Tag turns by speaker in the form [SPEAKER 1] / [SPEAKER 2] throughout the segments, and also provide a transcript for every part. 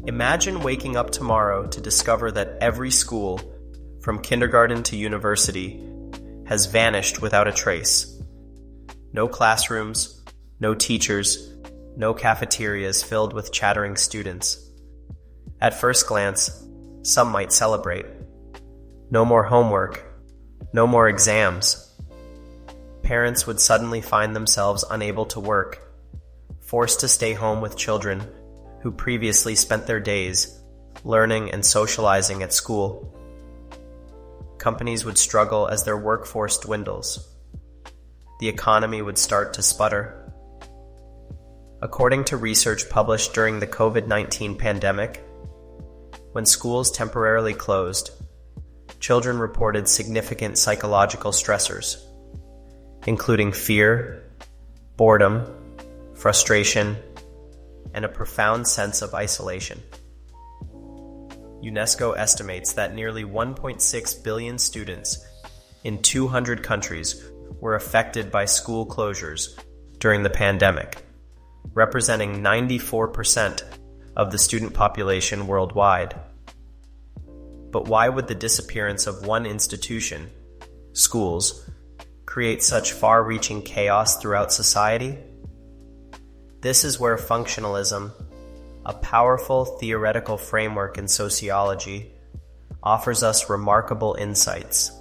[SPEAKER 1] Imagine waking up tomorrow to discover that every school, from kindergarten to university, has vanished without a trace. No classrooms, no teachers, no cafeterias filled with chattering students. At first glance, some might celebrate. No more homework, no more exams. Parents would suddenly find themselves unable to work, forced to stay home with children who previously spent their days learning and socializing at school. Companies would struggle as their workforce dwindles. The economy would start to sputter. According to research published during the COVID-19 pandemic, when schools temporarily closed, children reported significant psychological stressors, including fear, boredom, frustration, and a profound sense of isolation. UNESCO estimates that nearly 1.6 billion students in 200 countries were affected by school closures during the pandemic, representing 94% of the student population worldwide. But why would the disappearance of one institution, schools, create such far-reaching chaos throughout society? This is where functionalism, a powerful theoretical framework in sociology, offers us remarkable insights.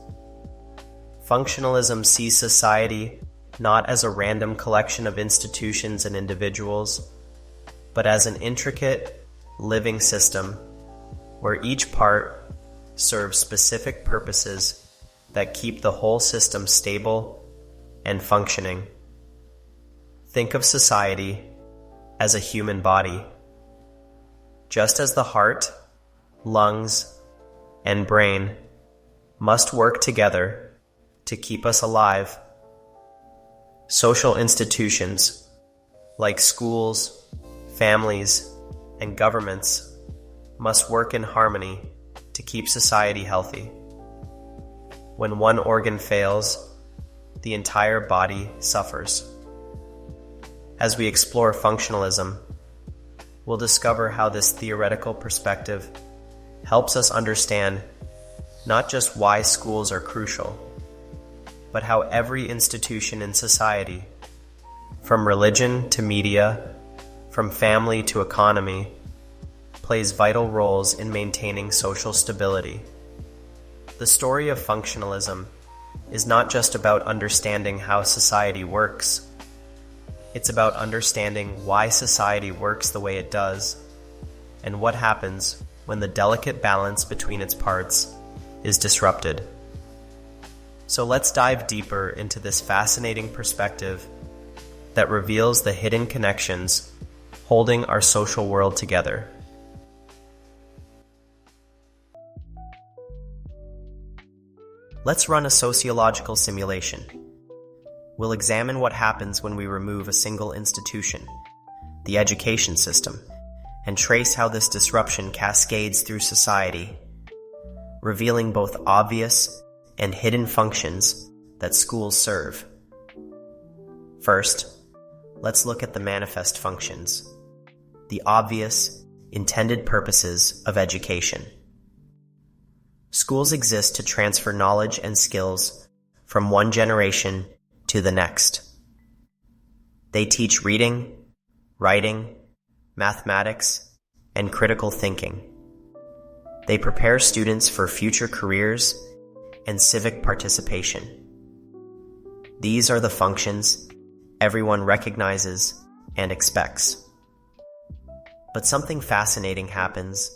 [SPEAKER 1] Functionalism sees society not as a random collection of institutions and individuals, but as an intricate, living system where each part serves specific purposes that keep the whole system stable and functioning. Think of society as a human body. Just as the heart, lungs, and brain must work together to keep us alive, social institutions like schools, families, and governments must work in harmony to keep society healthy. When one organ fails, the entire body suffers. As we explore functionalism, we'll discover how this theoretical perspective helps us understand not just why schools are crucial, but how every institution in society, from religion to media, from family to economy, plays vital roles in maintaining social stability. The story of functionalism is not just about understanding how society works. It's about understanding why society works the way it does, and what happens when the delicate balance between its parts is disrupted. So let's dive deeper into this fascinating perspective that reveals the hidden connections holding our social world together. Let's run a sociological simulation. We'll examine what happens when we remove a single institution, the education system, and trace how this disruption cascades through society, revealing both obvious and hidden functions that schools serve. First, let's look at the manifest functions, the obvious, intended purposes of education. Schools exist to transfer knowledge and skills from one generation to the next. They teach reading, writing, mathematics, and critical thinking. They prepare students for future careers and civic participation. These are the functions everyone recognizes and expects. But something fascinating happens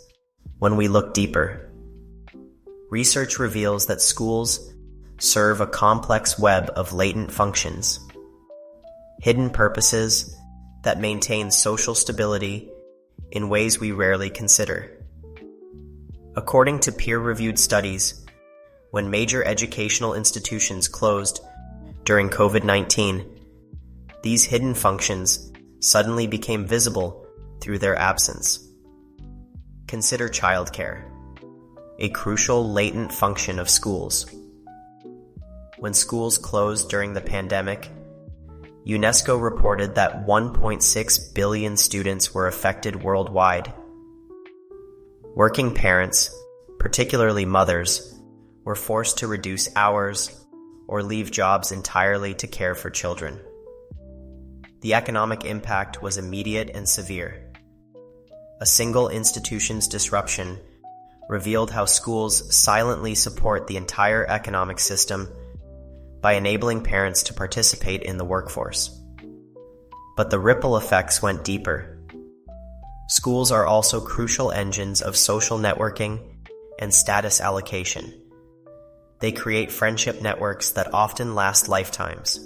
[SPEAKER 1] when we look deeper. Research reveals that schools serve a complex web of latent functions, hidden purposes that maintain social stability in ways we rarely consider. According to peer-reviewed studies, when major educational institutions closed during COVID-19, these hidden functions suddenly became visible through their absence. Consider childcare, a crucial latent function of schools. When schools closed during the pandemic, UNESCO reported that 1.6 billion students were affected worldwide. Working parents, particularly mothers, were forced to reduce hours or leave jobs entirely to care for children. The economic impact was immediate and severe. A single institution's disruption revealed how schools silently support the entire economic system by enabling parents to participate in the workforce. But the ripple effects went deeper. Schools are also crucial engines of social networking and status allocation. They create friendship networks that often last lifetimes.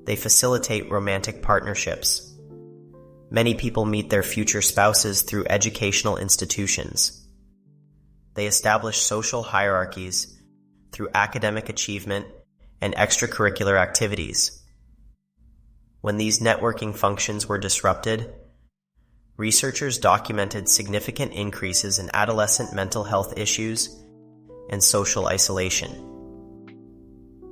[SPEAKER 1] They facilitate romantic partnerships. Many people meet their future spouses through educational institutions. They establish social hierarchies through academic achievement and extracurricular activities. When these networking functions were disrupted, researchers documented significant increases in adolescent mental health issues and social isolation.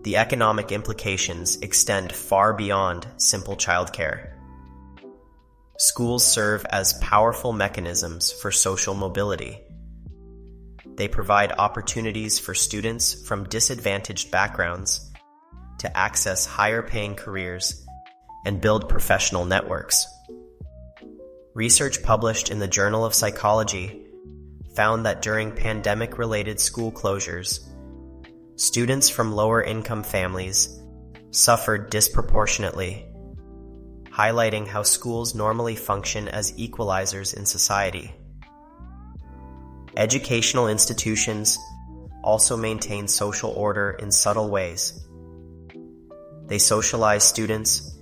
[SPEAKER 1] The economic implications extend far beyond simple childcare. Schools serve as powerful mechanisms for social mobility. They provide opportunities for students from disadvantaged backgrounds to access higher-paying careers and build professional networks. Research published in the Journal of Psychology found that during pandemic-related school closures, students from lower-income families suffered disproportionately, highlighting how schools normally function as equalizers in society. Educational institutions also maintain social order in subtle ways. They socialize students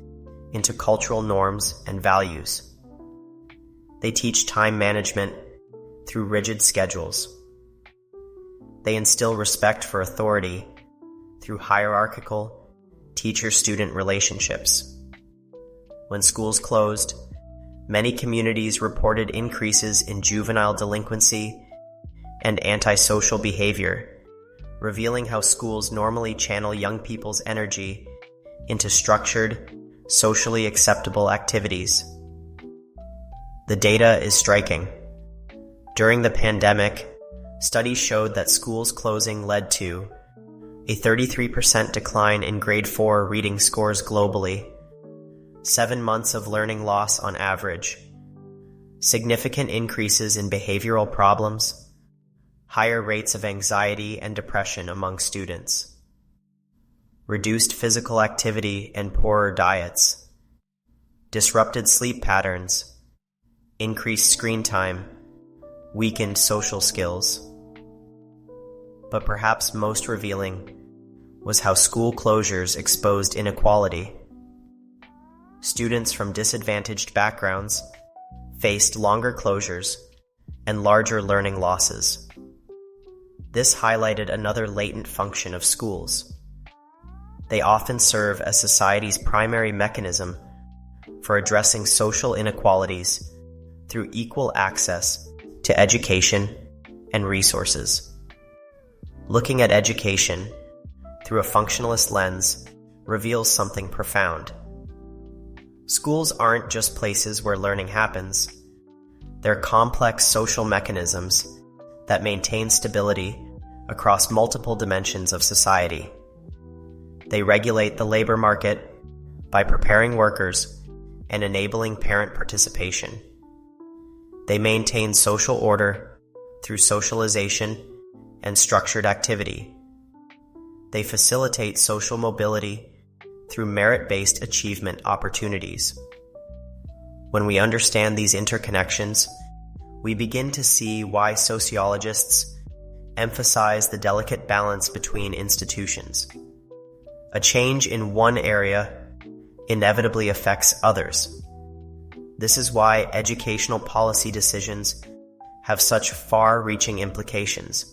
[SPEAKER 1] into cultural norms and values. They teach time management through rigid schedules. They instill respect for authority through hierarchical teacher-student relationships. When schools closed, many communities reported increases in juvenile delinquency and antisocial behavior, revealing how schools normally channel young people's energy into structured, socially acceptable activities. The data is striking. During the pandemic, studies showed that schools closing led to a 33% decline in grade 4 reading scores globally, 7 months of learning loss on average, significant increases in behavioral problems, higher rates of anxiety and depression among students, reduced physical activity and poorer diets, disrupted sleep patterns, increased screen time, weakened social skills. But perhaps most revealing was how school closures exposed inequality. Students from disadvantaged backgrounds faced longer closures and larger learning losses. This highlighted another latent function of schools. They often serve as society's primary mechanism for addressing social inequalities through equal access to education and resources. Looking at education through a functionalist lens reveals something profound. Schools aren't just places where learning happens. They're complex social mechanisms that maintain stability across multiple dimensions of society. They regulate the labor market by preparing workers and enabling parent participation. They maintain social order through socialization and structured activity. They facilitate social mobility through merit-based achievement opportunities. When we understand these interconnections, we begin to see why sociologists emphasize the delicate balance between institutions. A change in one area inevitably affects others. This is why educational policy decisions have such far-reaching implications.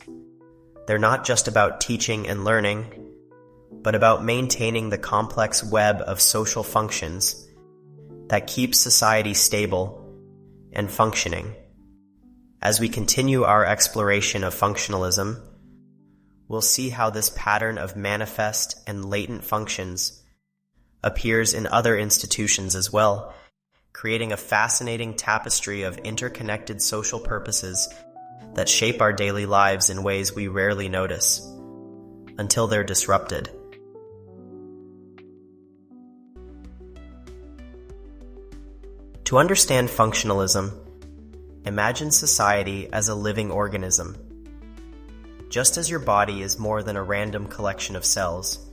[SPEAKER 1] They're not just about teaching and learning, but about maintaining the complex web of social functions that keeps society stable and functioning. As we continue our exploration of functionalism, we'll see how this pattern of manifest and latent functions appears in other institutions as well, creating a fascinating tapestry of interconnected social purposes that shape our daily lives in ways we rarely notice, until they're disrupted. To understand functionalism, imagine society as a living organism. Just as your body is more than a random collection of cells,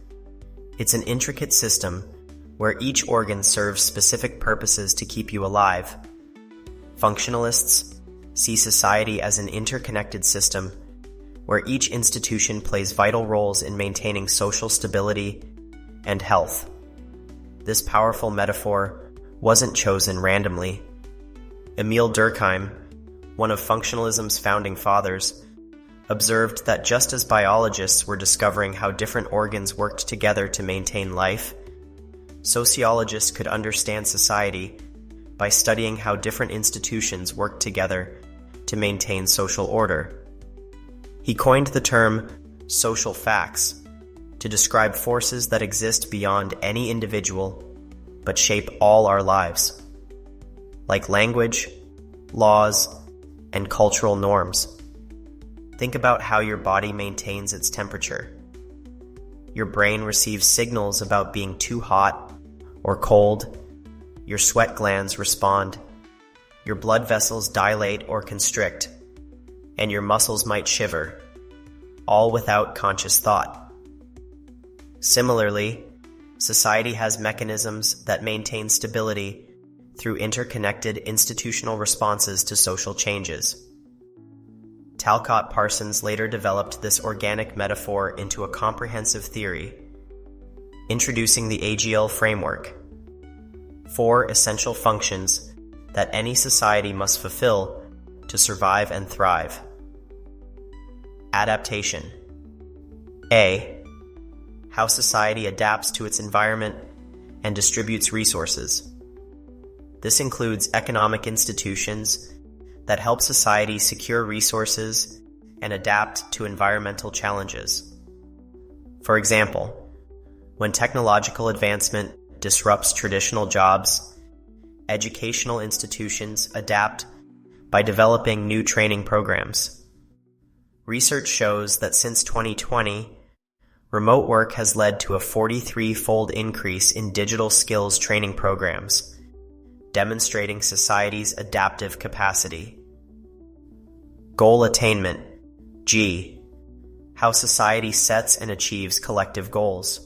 [SPEAKER 1] it's an intricate system where each organ serves specific purposes to keep you alive. Functionalists see society as an interconnected system where each institution plays vital roles in maintaining social stability and health. This powerful metaphor wasn't chosen randomly. Emil Durkheim, one of functionalism's founding fathers, observed that just as biologists were discovering how different organs worked together to maintain life, sociologists could understand society by studying how different institutions worked together to maintain social order. He coined the term social facts to describe forces that exist beyond any individual but shape all our lives, like language, laws, and cultural norms. Think about how your body maintains its temperature. Your brain receives signals about being too hot or cold. Your sweat glands respond. Your blood vessels dilate or constrict, and your muscles might shiver, all without conscious thought. Similarly, society has mechanisms that maintain stability through interconnected institutional responses to social changes. Talcott Parsons later developed this organic metaphor into a comprehensive theory, introducing the AGL framework: 4 essential functions that any society must fulfill to survive and thrive. Adaptation. A. How society adapts to its environment and distributes resources. This includes economic institutions that help society secure resources and adapt to environmental challenges. For example, when technological advancement disrupts traditional jobs, educational institutions adapt by developing new training programs. Research shows that since 2020, remote work has led to a 43-fold increase in digital skills training programs, demonstrating society's adaptive capacity. Goal attainment. G. How society sets and achieves collective goals.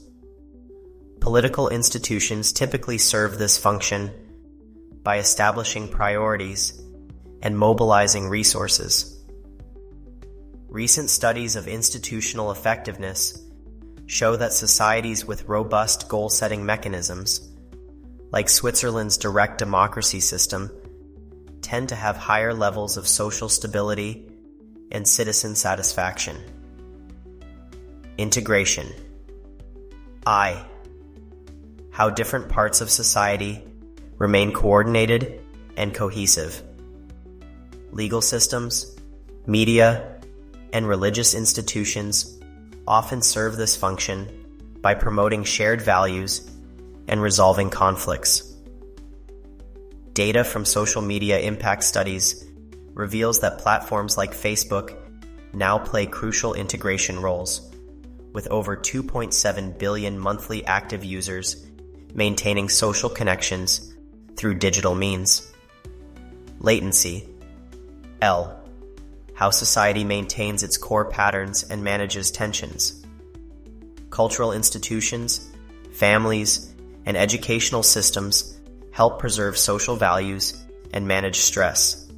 [SPEAKER 1] Political institutions typically serve this function by establishing priorities and mobilizing resources. Recent studies of institutional effectiveness show that societies with robust goal-setting mechanisms, like Switzerland's direct democracy system, tend to have higher levels of social stability and citizen satisfaction. Integration. I. How different parts of society remain coordinated and cohesive. Legal systems, media, and religious institutions often serve this function by promoting shared values and resolving conflicts. Data from social media impact studies reveals that platforms like Facebook now play crucial integration roles, with over 2.7 billion monthly active users maintaining social connections through digital means. Latency. L. How society maintains its core patterns and manages tensions. Cultural institutions, families, and educational systems help preserve social values and manage stress.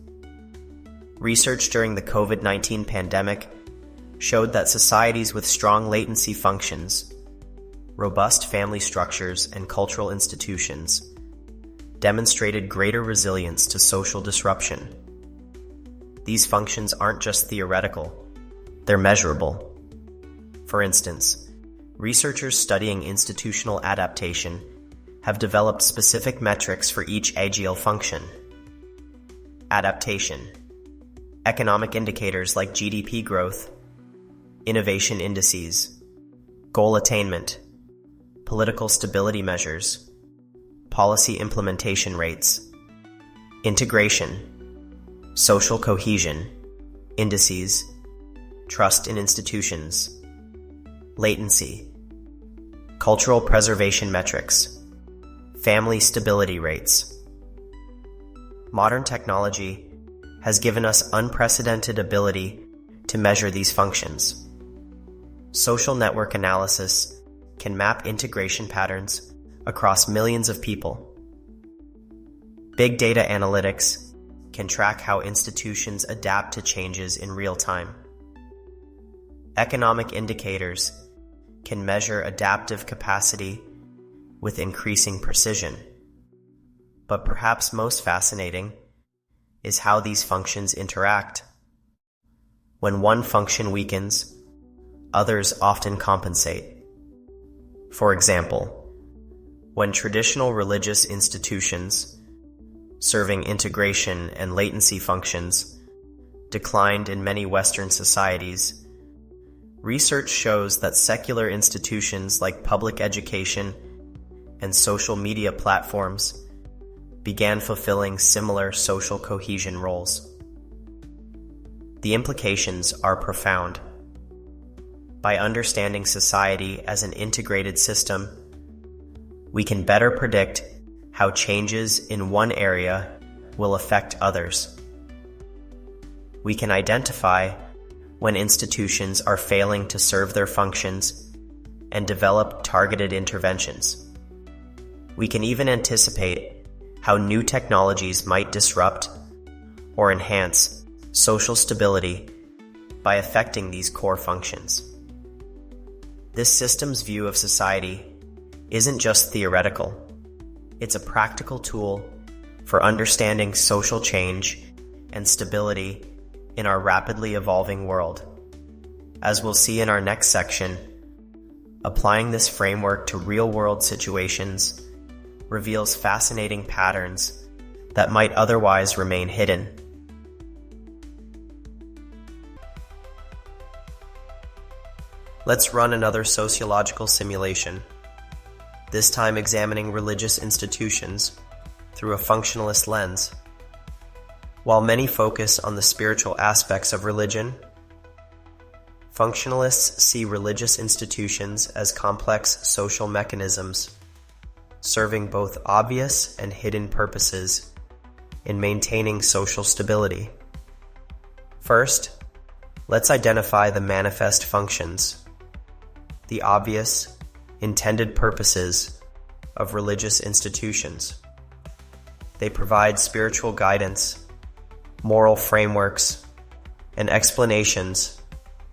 [SPEAKER 1] Research during the COVID-19 pandemic showed that societies with strong latency functions, robust family structures, and cultural institutions demonstrated greater resilience to social disruption. These functions aren't just theoretical, they're measurable. For instance, researchers studying institutional adaptation have developed specific metrics for each AGL function. Adaptation. Economic indicators like GDP growth, innovation indices, goal attainment, political stability measures, policy implementation rates. Integration. Social cohesion. indices, trust in institutions, latency, cultural preservation metrics, family stability rates. Modern technology has given us unprecedented ability to measure these functions. Social network analysis can map integration patterns across millions of people. Big data analytics can track how institutions adapt to changes in real time. Economic indicators can measure adaptive capacity with increasing precision. But perhaps most fascinating is how these functions interact. When one function weakens, others often compensate. For example, when traditional religious institutions serving integration and latency functions declined in many Western societies, research shows that secular institutions like public education and social media platforms began fulfilling similar social cohesion roles. The implications are profound. By understanding society as an integrated system, we can better predict how changes in one area will affect others. We can identify when institutions are failing to serve their functions and develop targeted interventions. We can even anticipate how new technologies might disrupt or enhance social stability by affecting these core functions. This system's view of society isn't just theoretical. It's a practical tool for understanding social change and stability in our rapidly evolving world. As we'll see in our next section, applying this framework to real-world situations reveals fascinating patterns that might otherwise remain hidden. Let's run another sociological simulation, this time examining religious institutions through a functionalist lens. While many focus on the spiritual aspects of religion, functionalists see religious institutions as complex social mechanisms, serving both obvious and hidden purposes in maintaining social stability. First, let's identify the manifest functions, the obvious, intended purposes of religious institutions. They provide spiritual guidance, moral frameworks, and explanations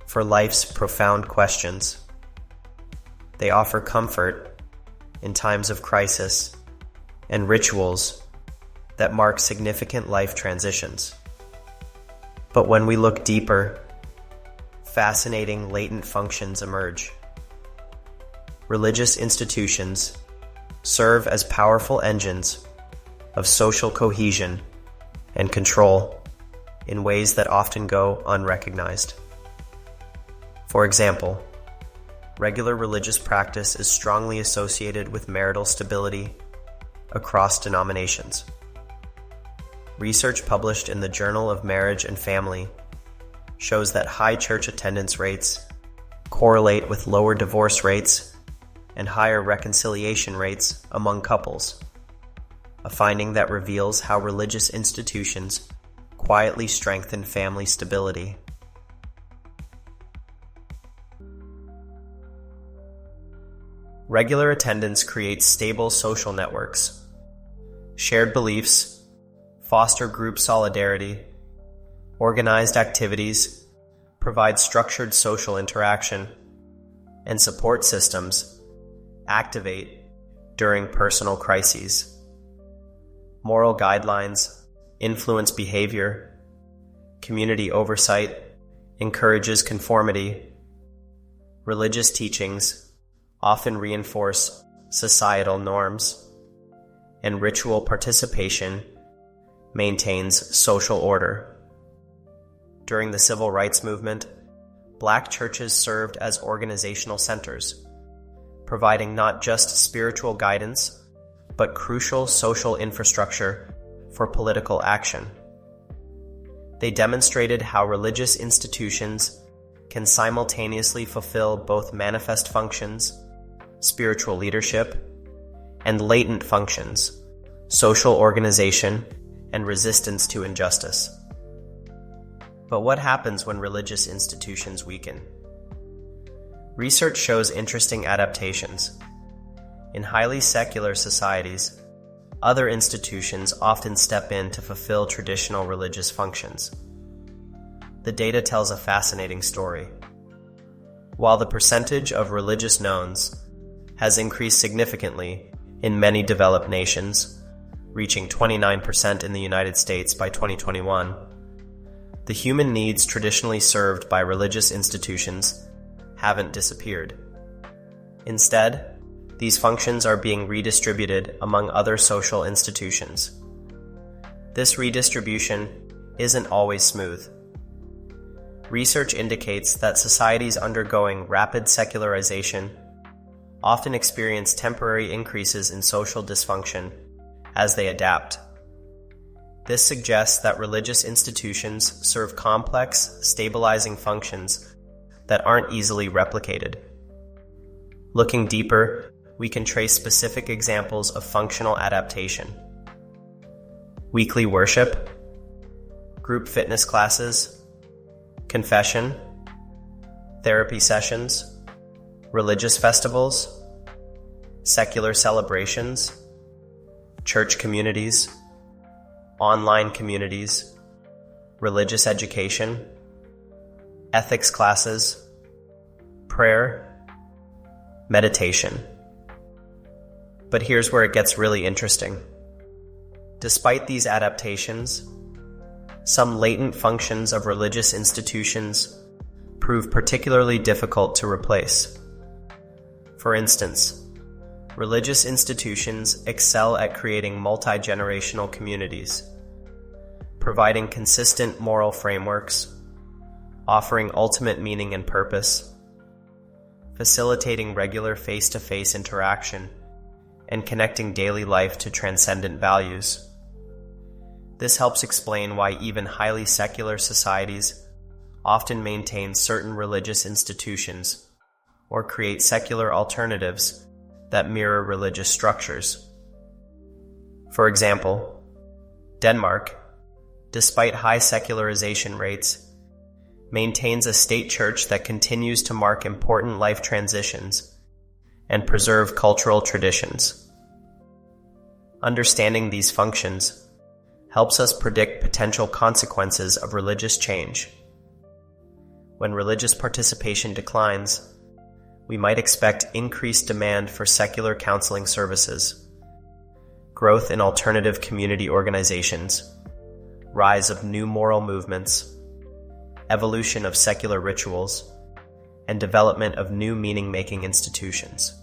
[SPEAKER 1] for life's profound questions. They offer comfort in times of crisis and rituals that mark significant life transitions. But when we look deeper, fascinating latent functions emerge. Religious institutions serve as powerful engines of social cohesion and control in ways that often go unrecognized. For example, regular religious practice is strongly associated with marital stability across denominations. Research published in the Journal of Marriage and Family shows that high church attendance rates correlate with lower divorce rates and higher reconciliation rates among couples, a finding that reveals how religious institutions quietly strengthen family stability. Regular attendance creates stable social networks. Shared beliefs foster group solidarity. Organized activities provide structured social interaction, and support systems activate during personal crises. Moral guidelines influence behavior. Community oversight encourages conformity. Religious teachings often reinforce societal norms, and ritual participation maintains social order. During the civil rights movement, Black churches served as organizational centers, providing not just spiritual guidance, but crucial social infrastructure for political action. They demonstrated how religious institutions can simultaneously fulfill both manifest functions, spiritual leadership, and latent functions, social organization, and resistance to injustice. But what happens when religious institutions weaken? Research shows interesting adaptations. In highly secular societies, other institutions often step in to fulfill traditional religious functions. The data tells a fascinating story. While the percentage of religious nones has increased significantly in many developed nations, reaching 29% in the United States by 2021, the human needs traditionally served by religious institutions haven't disappeared. Instead, these functions are being redistributed among other social institutions. This redistribution isn't always smooth. Research indicates that societies undergoing rapid secularization often experience temporary increases in social dysfunction as they adapt. This suggests that religious institutions serve complex, stabilizing functions that aren't easily replicated. Looking deeper, we can trace specific examples of functional adaptation. Weekly worship, group fitness classes, confession, therapy sessions, religious festivals, secular celebrations, church communities, online communities, religious education, ethics classes, prayer, meditation. But here's where it gets really interesting. Despite these adaptations, some latent functions of religious institutions prove particularly difficult to replace. For instance, religious institutions excel at creating multi-generational communities, providing consistent moral frameworks, offering ultimate meaning and purpose, facilitating regular face-to-face interaction, and connecting daily life to transcendent values. This helps explain why even highly secular societies often maintain certain religious institutions or create secular alternatives that mirror religious structures. For example, Denmark, despite high secularization rates, maintains a state church that continues to mark important life transitions and preserve cultural traditions. Understanding these functions helps us predict potential consequences of religious change. When religious participation declines, we might expect increased demand for secular counseling services, growth in alternative community organizations, rise of new moral movements, evolution of secular rituals, and development of new meaning-making institutions.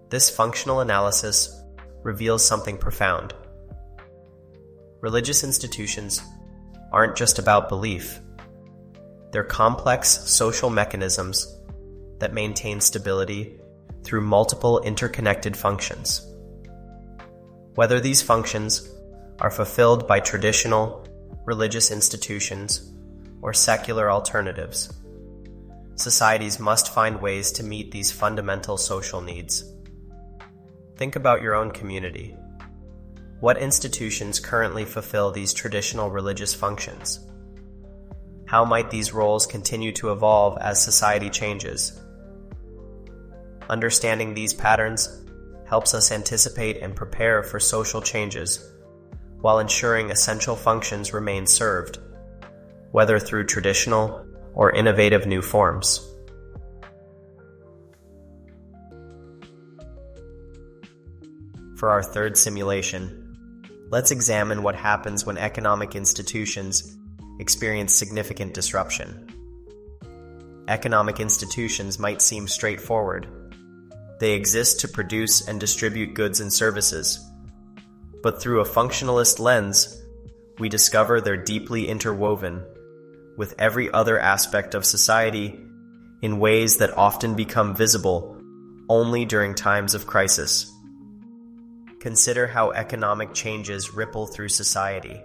[SPEAKER 1] This functional analysis reveals something profound. Religious institutions aren't just about belief. They're complex social mechanisms that maintain stability through multiple interconnected functions. Whether these functions are fulfilled by traditional religious institutions or secular alternatives, societies must find ways to meet these fundamental social needs. Think about your own community. What institutions currently fulfill these traditional religious functions? How might these roles continue to evolve as society changes? Understanding these patterns helps us anticipate and prepare for social changes while ensuring essential functions remain served, whether through traditional or innovative new forms. For our third simulation, let's examine what happens when economic institutions experience significant disruption. Economic institutions might seem straightforward. They exist to produce and distribute goods and services. But through a functionalist lens, we discover they're deeply interwoven with every other aspect of society in ways that often become visible only during times of crisis. Consider how economic changes ripple through society.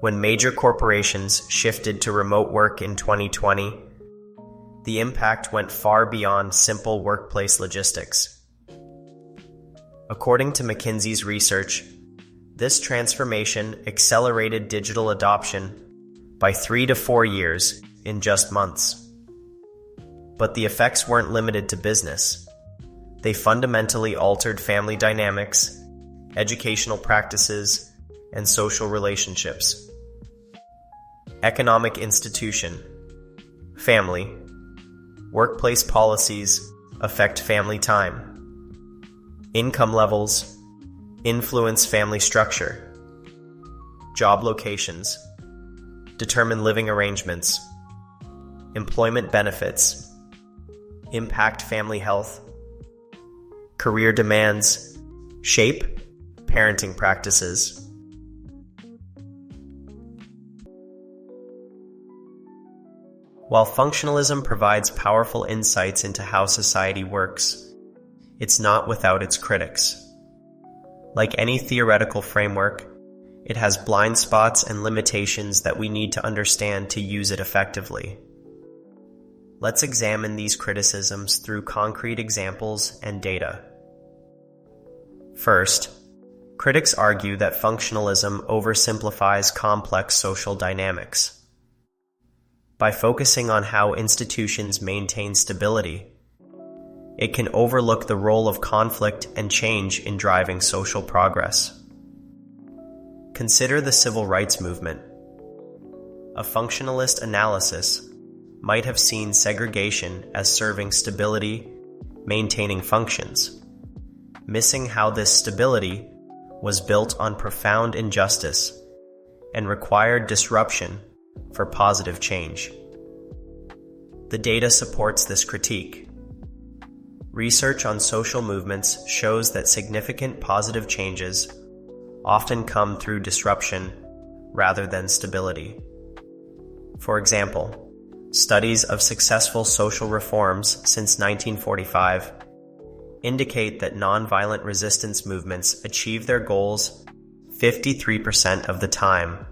[SPEAKER 1] When major corporations shifted to remote work in 2020, the impact went far beyond simple workplace logistics. According to McKinsey's research, this transformation accelerated digital adoption by 3 to 4 years in just months. But the effects weren't limited to business. They fundamentally altered family dynamics, educational practices, and social relationships. Economic institution, family, workplace policies affect family time. Income levels influence family structure. Job locations determine living arrangements. Employment benefits impact family health. Career demands shape parenting practices. While functionalism provides powerful insights into how society works, it's not without its critics. Like any theoretical framework, it has blind spots and limitations that we need to understand to use it effectively. Let's examine these criticisms through concrete examples and data. First, critics argue that functionalism oversimplifies complex social dynamics. By focusing on how institutions maintain stability, it can overlook the role of conflict and change in driving social progress. Consider the civil rights movement. A functionalist analysis might have seen segregation as serving stability, maintaining functions, missing how this stability was built on profound injustice and required disruption for positive change. The data supports this critique. Research on social movements shows that significant positive changes often come through disruption rather than stability. For example, studies of successful social reforms since 1945 indicate that nonviolent resistance movements achieve their goals 53% of the time,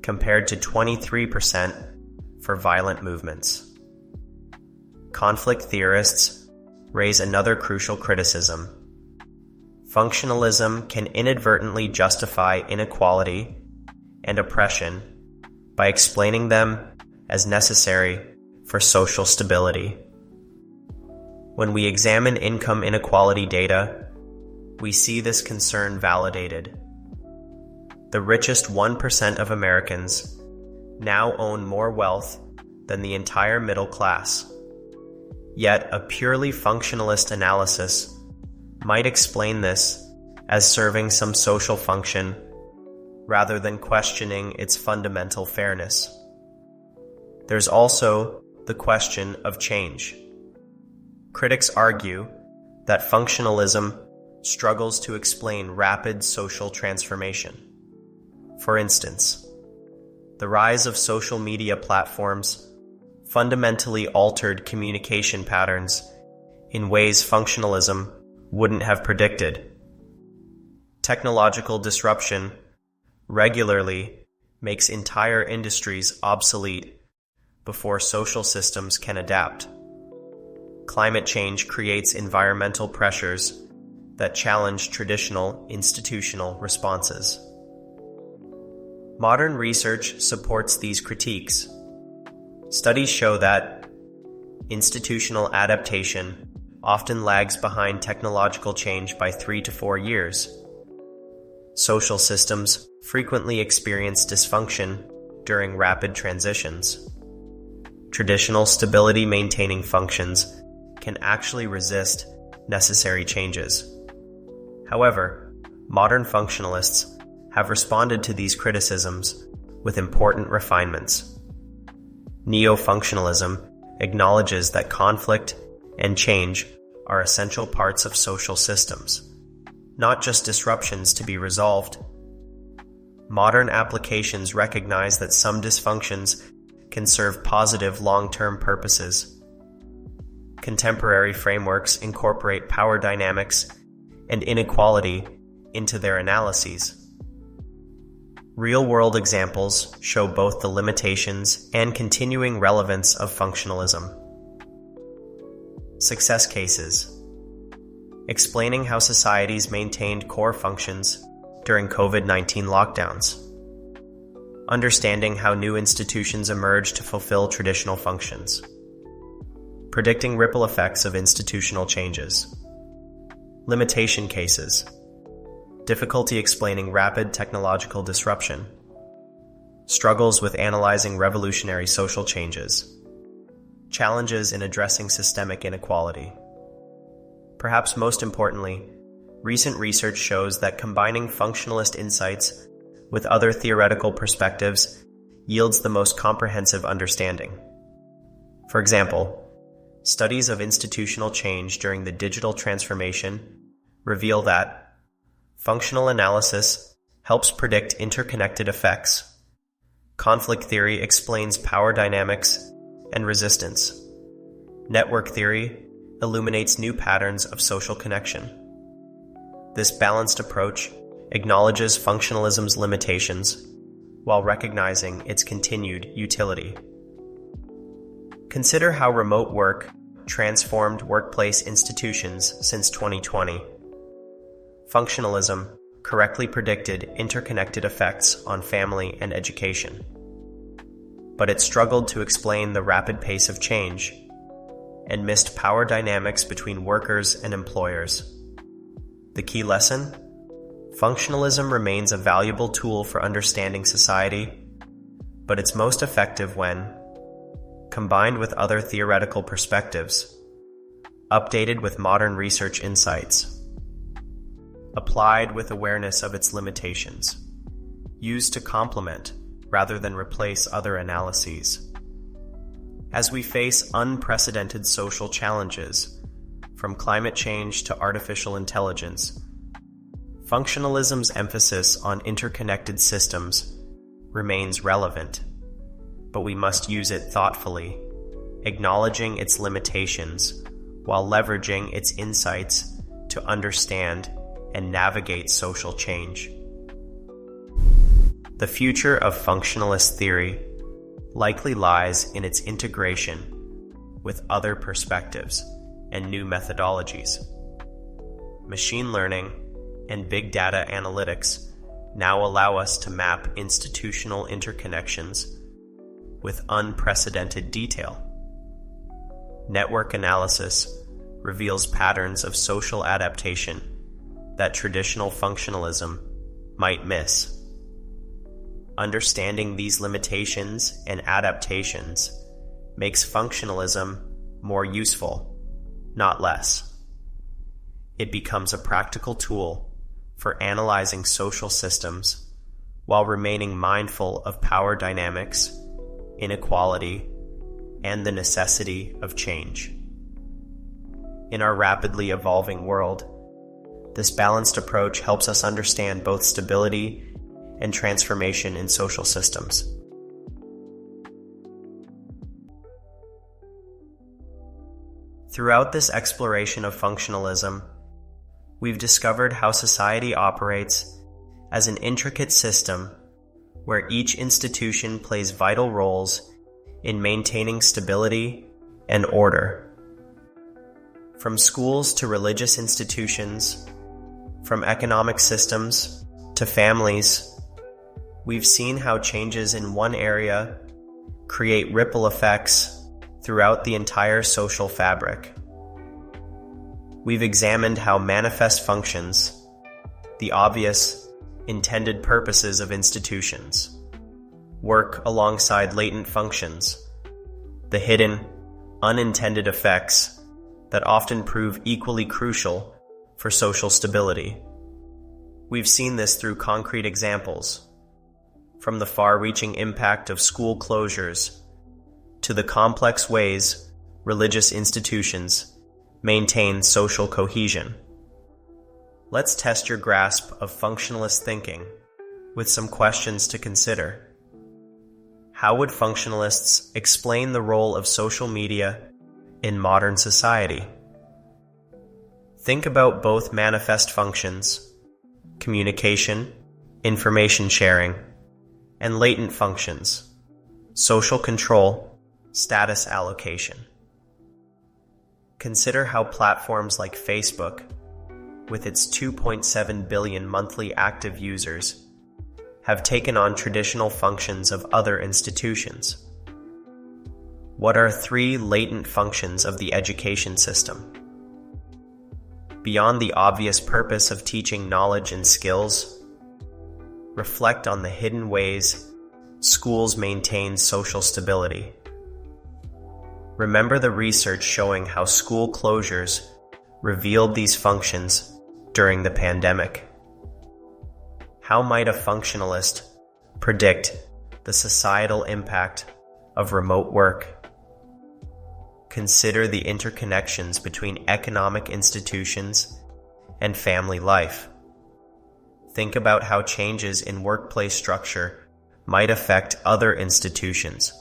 [SPEAKER 1] compared to 23% for violent movements. Conflict theorists raise another crucial criticism. Functionalism can inadvertently justify inequality and oppression by explaining them as necessary for social stability. When we examine income inequality data, we see this concern validated. The richest 1% of Americans now own more wealth than the entire middle class. Yet a purely functionalist analysis might explain this as serving some social function rather than questioning its fundamental fairness. There's also the question of change. Critics argue that functionalism struggles to explain rapid social transformation. For instance, the rise of social media platforms fundamentally altered communication patterns in ways functionalism wouldn't have predicted. Technological disruption regularly makes entire industries obsolete before social systems can adapt. Climate change creates environmental pressures that challenge traditional institutional responses. Modern research supports these critiques. Studies show that institutional adaptation often lags behind technological change by 3 to 4 years. Social systems frequently experience dysfunction during rapid transitions. Traditional stability-maintaining functions can actually resist necessary changes. However, modern functionalists have responded to these criticisms with important refinements. Neo-functionalism acknowledges that conflict and change are essential parts of social systems, not just disruptions to be resolved. Modern applications recognize that some dysfunctions can serve positive long-term purposes. Contemporary frameworks incorporate power dynamics and inequality into their analyses. Real-world examples show both the limitations and continuing relevance of functionalism. Success cases. Explaining how societies maintained core functions during COVID-19 lockdowns. Understanding how new institutions emerged to fulfill traditional functions. Predicting ripple effects of institutional changes. Limitation cases. Difficulty explaining rapid technological disruption. Struggles with analyzing revolutionary social changes. Challenges in addressing systemic inequality. Perhaps most importantly, recent research shows that combining functionalist insights with other theoretical perspectives yields the most comprehensive understanding. For example, studies of institutional change during the digital transformation reveal that functional analysis helps predict interconnected effects. Conflict theory explains power dynamics and resistance. Network theory illuminates new patterns of social connection. This balanced approach acknowledges functionalism's limitations while recognizing its continued utility. Consider how remote work transformed workplace institutions since 2020. Functionalism correctly predicted interconnected effects on family and education, but it struggled to explain the rapid pace of change and missed power dynamics between workers and employers. The key lesson? Functionalism remains a valuable tool for understanding society, but it's most effective when combined with other theoretical perspectives, updated with modern research insights, applied with awareness of its limitations, used to complement rather than replace other analyses. As we face unprecedented social challenges, from climate change to artificial intelligence, functionalism's emphasis on interconnected systems remains relevant, but we must use it thoughtfully, acknowledging its limitations while leveraging its insights to understand and navigate social change. The future of functionalist theory likely lies in its integration with other perspectives and new methodologies. Machine learning and big data analytics now allow us to map institutional interconnections with unprecedented detail. Network analysis reveals patterns of social adaptation that traditional functionalism might miss. Understanding these limitations and adaptations makes functionalism more useful, not less. It becomes a practical tool for analyzing social systems while remaining mindful of power dynamics, inequality, and the necessity of change. In our rapidly evolving world, this balanced approach helps us understand both stability and transformation in social systems. Throughout this exploration of functionalism, we've discovered how society operates as an intricate system where each institution plays vital roles in maintaining stability and order. From schools to religious institutions, from economic systems to families, we've seen how changes in one area create ripple effects throughout the entire social fabric. We've examined how manifest functions, the obvious, intended purposes of institutions, work alongside latent functions, the hidden, unintended effects that often prove equally crucial for social stability. We've seen this through concrete examples, from the far-reaching impact of school closures to the complex ways religious institutions maintain social cohesion. Let's test your grasp of functionalist thinking with some questions to consider. How would functionalists explain the role of social media in modern society? Think about both manifest functions, communication, information sharing, and latent functions, social control, status allocation. Consider how platforms like Facebook, with its 2.7 billion monthly active users, have taken on traditional functions of other institutions. What are 3 latent functions of the education system? Beyond the obvious purpose of teaching knowledge and skills, reflect on the hidden ways schools maintain social stability. Remember the research showing how school closures revealed these functions during the pandemic. How might a functionalist predict the societal impact of remote work? Consider the interconnections between economic institutions and family life. Think about how changes in workplace structure might affect other institutions,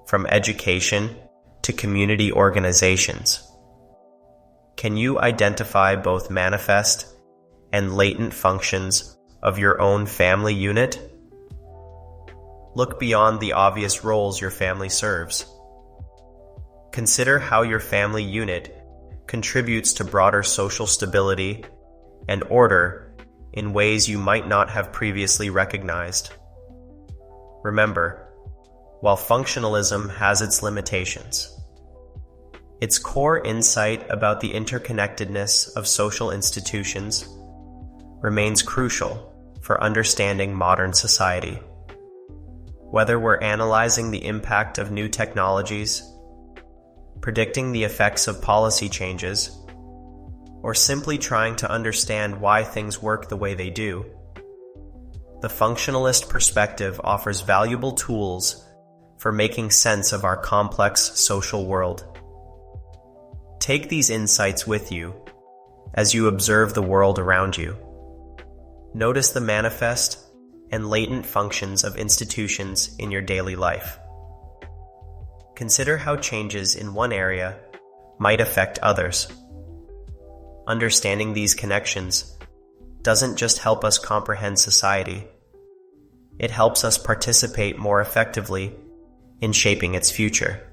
[SPEAKER 1] from education to community organizations. Can you identify both manifest and latent functions of your own family unit? Look beyond the obvious roles your family serves. Consider how your family unit contributes to broader social stability and order in ways you might not have previously recognized. Remember, while functionalism has its limitations, its core insight about the interconnectedness of social institutions remains crucial for understanding modern society. Whether we're analyzing the impact of new technologies, predicting the effects of policy changes, or simply trying to understand why things work the way they do, the functionalist perspective offers valuable tools for making sense of our complex social world. Take these insights with you as you observe the world around you. Notice the manifest and latent functions of institutions in your daily life. Consider how changes in one area might affect others. Understanding these connections doesn't just help us comprehend society, it helps us participate more effectively in shaping its future.